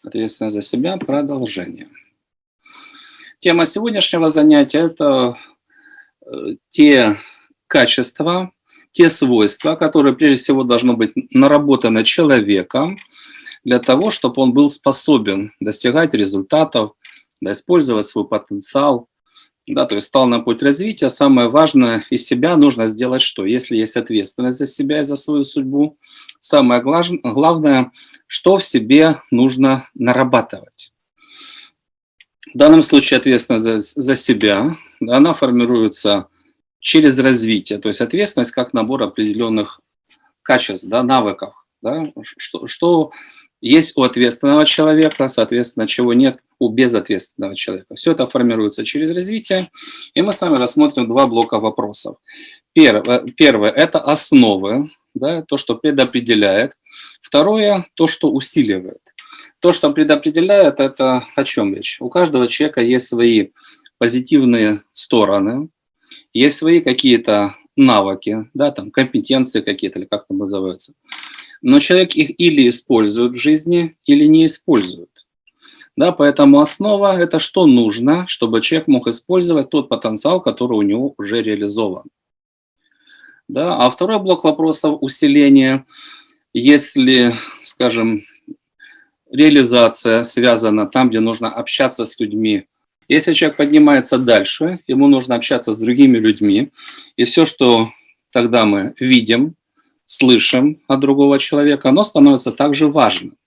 Ответственность за себя. Продолжение. Тема сегодняшнего занятия – это те качества, те свойства, которые прежде всего должны быть наработаны человеком для того, чтобы он был способен достигать результатов, да, использовать свой потенциал, да, то есть стал на путь развития. Самое важное из себя нужно сделать что? Если есть ответственность за себя и за свою судьбу, самое главное, что в себе нужно нарабатывать. В данном случае ответственность за себя, да, она формируется через развитие, то есть ответственность как набор определенных качеств, да, навыков, да, что есть у ответственного человека, соответственно, чего нет у безответственного человека. Все это формируется через развитие, и мы с вами рассмотрим два блока вопросов. Первое – это основы, да, то, что предопределяет. Второе – то, что усиливает. То, что предопределяет, это о чем речь? У каждого человека есть свои позитивные стороны, есть свои какие-то навыки, да, там, компетенции какие-то, или как там называются. Но человек их или использует в жизни, или не использует. Да, поэтому основа – это что нужно, чтобы человек мог использовать тот потенциал, который у него уже реализован. Да, а второй блок вопросов – усиление. Если, скажем, реализация связана там, где нужно общаться с людьми. Если человек поднимается дальше, ему нужно общаться с другими людьми, и все, что тогда мы видим, слышим от другого человека, оно становится также важным.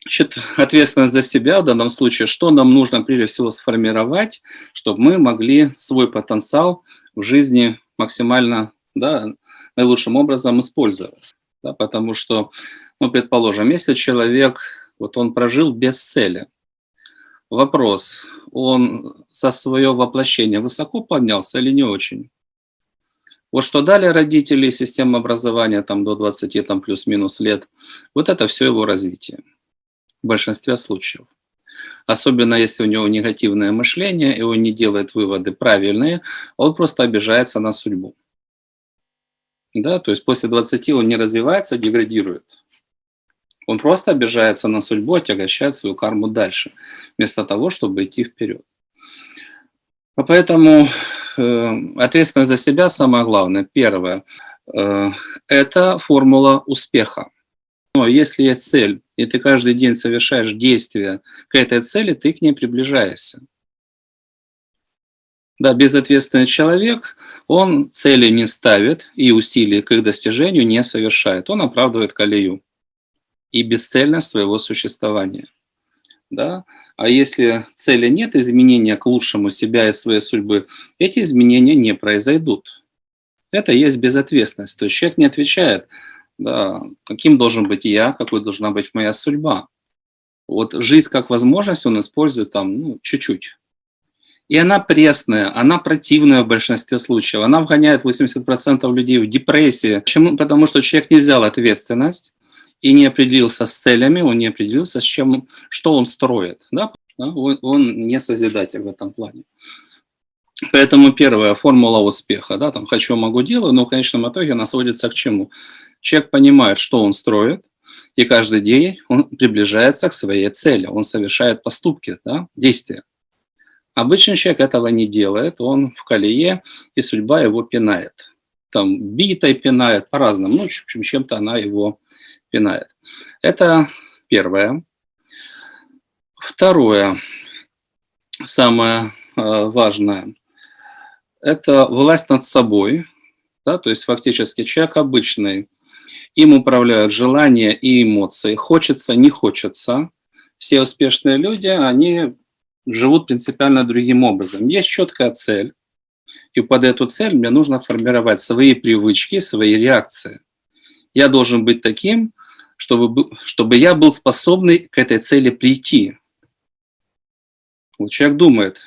Значит, ответственность за себя в данном случае, что нам нужно прежде всего сформировать, чтобы мы могли свой потенциал в жизни максимально, да, наилучшим образом использовать. Да, потому что, ну, предположим, если человек, вот он прожил без цели, вопрос, он со свое воплощение высоко поднялся или не очень? Вот что дали родители, система образования там до 20 там, плюс-минус лет, вот это все его развитие в большинстве случаев. Особенно если у него негативное мышление, и он не делает выводы правильные, он просто обижается на судьбу. Да, то есть после 20 он не развивается, деградирует. Он просто обижается на судьбу, отягощает свою карму дальше, вместо того, чтобы идти вперед. Поэтому ответственность за себя самое главное. Первое – это формула успеха. Но если есть цель, и ты каждый день совершаешь действия к этой цели, ты к ней приближаешься. Да, безответственный человек, он цели не ставит и усилий к их достижению не совершает. Он оправдывает колею и бесцельность своего существования. Да? А если цели нет, изменения к лучшему себя и своей судьбы, эти изменения не произойдут. Это и есть безответственность. То есть человек не отвечает, да, каким должен быть я, какой должна быть моя судьба. Вот жизнь как возможность он использует там, ну, чуть-чуть. И она пресная, она противная в большинстве случаев. Она вгоняет 80% людей в депрессию. Почему? Потому что человек не взял ответственность и не определился с целями, он не определился с чем, что он строит. Да? Он не созидатель в этом плане. Поэтому первая формула успеха, да, там хочу, могу, делаю, но в конечном итоге она сводится к чему? Человек понимает, что он строит, и каждый день он приближается к своей цели, он совершает поступки, да, действия. Обычный человек этого не делает, он в колее, и судьба его пинает. Там битой пинает, по-разному, ну, в общем, чем-то она его пинает. Это первое. Второе, самое важное, это власть над собой, да, то есть фактически человек обычный, им управляют желания и эмоции, хочется, не хочется. Все успешные люди, они живут принципиально другим образом. Есть четкая цель, и под эту цель мне нужно формировать свои привычки, свои реакции. Я должен быть таким, чтобы я был способный к этой цели прийти. Вот человек думает,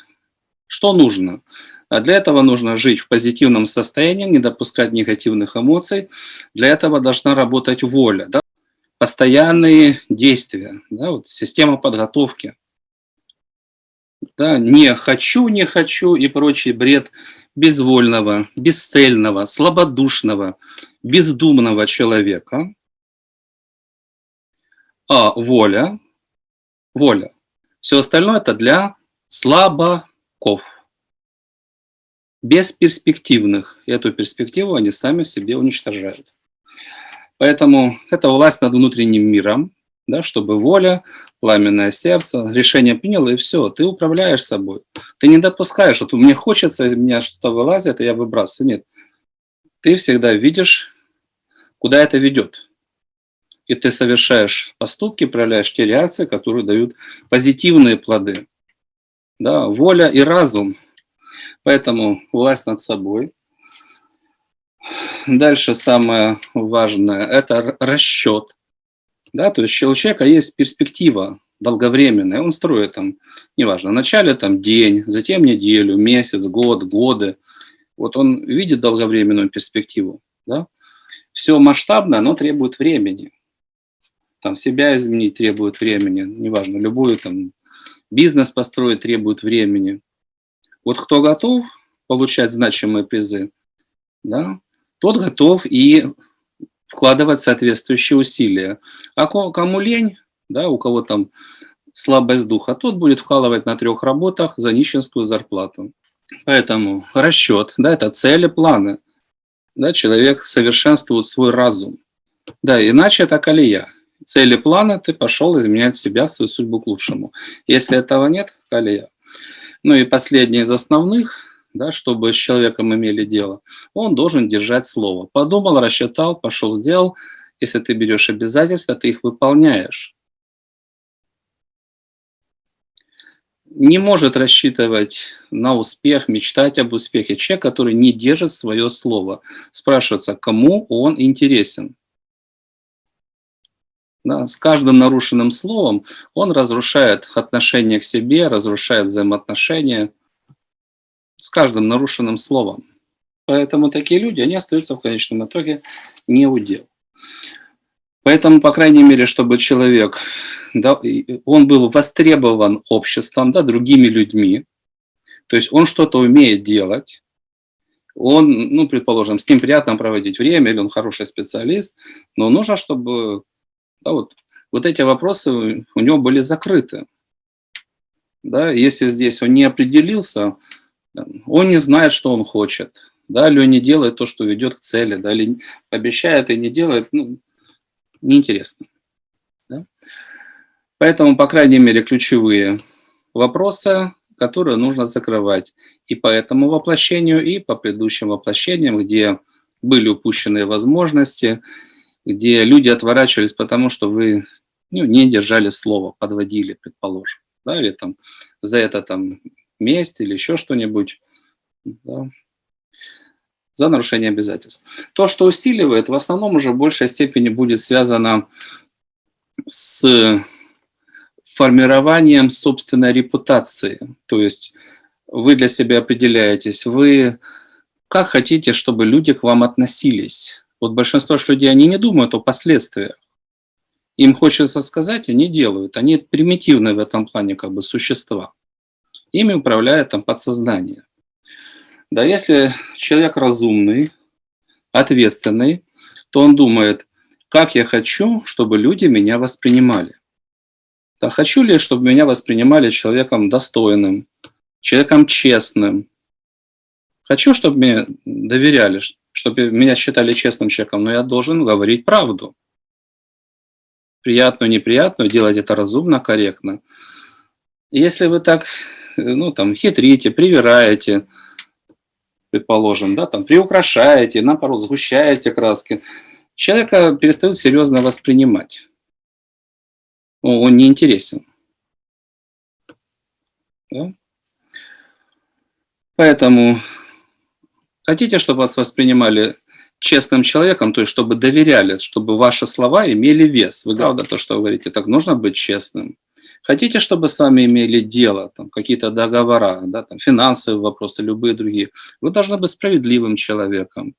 что нужно. А для этого нужно жить в позитивном состоянии, не допускать негативных эмоций. Для этого должна работать воля, да? Постоянные действия, да? Вот система подготовки. Да? Не хочу и прочий бред безвольного, бесцельного, слабодушного, бездумного человека. А воля воля. Все остальное это для слабаков, бесперспективных. И эту перспективу они сами в себе уничтожают. Поэтому это власть над внутренним миром, да, чтобы воля, пламенное сердце, решение приняло, и все, ты управляешь собой. Ты не допускаешь, что мне хочется, из меня что-то вылазит, и я выбрасываю. Нет, ты всегда видишь, куда это ведет. И ты совершаешь поступки, проявляешь те реакции, которые дают позитивные плоды. Да, воля и разум. Поэтому власть над собой. Дальше самое важное – это расчет. Да, то есть у человека есть перспектива долговременная, он строит там, неважно, вначале там день, затем неделю, месяц, год, годы. Вот он видит долговременную перспективу. Да? Все масштабно, оно требует времени. Там себя изменить требует времени, неважно, любой там бизнес построить требует времени. Вот кто готов получать значимые призы, да, тот готов и вкладывать соответствующие усилия. А кому лень, да, у кого там слабость духа, тот будет вкалывать на 3 работах за нищенскую зарплату. Поэтому расчет, да, это цели, планы. Да, человек совершенствует свой разум. Да, иначе это колея. Цели, планы, ты пошел изменять себя, свою судьбу к лучшему. Если этого нет, колея. Ну и последнее из основных, да, чтобы с человеком имели дело, он должен держать слово. Подумал, рассчитал, пошел, сделал. Если ты берешь обязательства, ты их выполняешь. Не может рассчитывать на успех, мечтать об успехе человек, который не держит свое слово. Спрашивается, кому он интересен. Да, с каждым нарушенным словом он разрушает отношение к себе, разрушает взаимоотношения. С каждым нарушенным словом. Поэтому такие люди, они остаются в конечном итоге не у дел. Поэтому, по крайней мере, чтобы человек, да, он был востребован обществом, да, другими людьми, то есть он что-то умеет делать, он, ну, предположим, с ним приятно проводить время, или он хороший специалист, но нужно, чтобы, да, вот эти вопросы у него были закрыты. Да, если здесь он не определился, он не знает, что он хочет, да, или он не делает то, что ведет к цели, да, или обещает и не делает, ну, неинтересно. Да? Поэтому, по крайней мере, ключевые вопросы, которые нужно закрывать и по этому воплощению, и по предыдущим воплощениям, где были упущенные возможности, где люди отворачивались, потому что вы, ну, не держали слово, подводили, предположим, да, или там за это там месть или еще что-нибудь, да, за нарушение обязательств. То, что усиливает, в основном уже в большей степени будет связано с формированием собственной репутации. То есть вы для себя определяетесь, вы как хотите, чтобы люди к вам относились. Вот большинство людей, они не думают о последствиях. Им хочется сказать, они делают. Они примитивны в этом плане как бы существа. Ими управляет там подсознание. Да, если человек разумный, ответственный, то он думает, как я хочу, чтобы люди меня воспринимали. Да, хочу ли, чтобы меня воспринимали человеком достойным, человеком честным. Хочу, чтобы мне доверяли, чтобы меня считали честным человеком, но я должен говорить правду. Приятную, неприятную, делать это разумно, корректно. Если вы так, ну, там, хитрите, привираете, предположим, да, там, приукрашаете, наоборот, сгущаете краски, человека перестают серьезно воспринимать. Он не интересен. Да? Поэтому хотите, чтобы вас воспринимали честным человеком, то есть чтобы доверяли, чтобы ваши слова имели вес. Вы правда то, что вы говорите, так нужно быть честным. Хотите, чтобы с вами имели дело, там, какие-то договора, да, там, финансовые вопросы, любые другие. Вы должны быть справедливым человеком.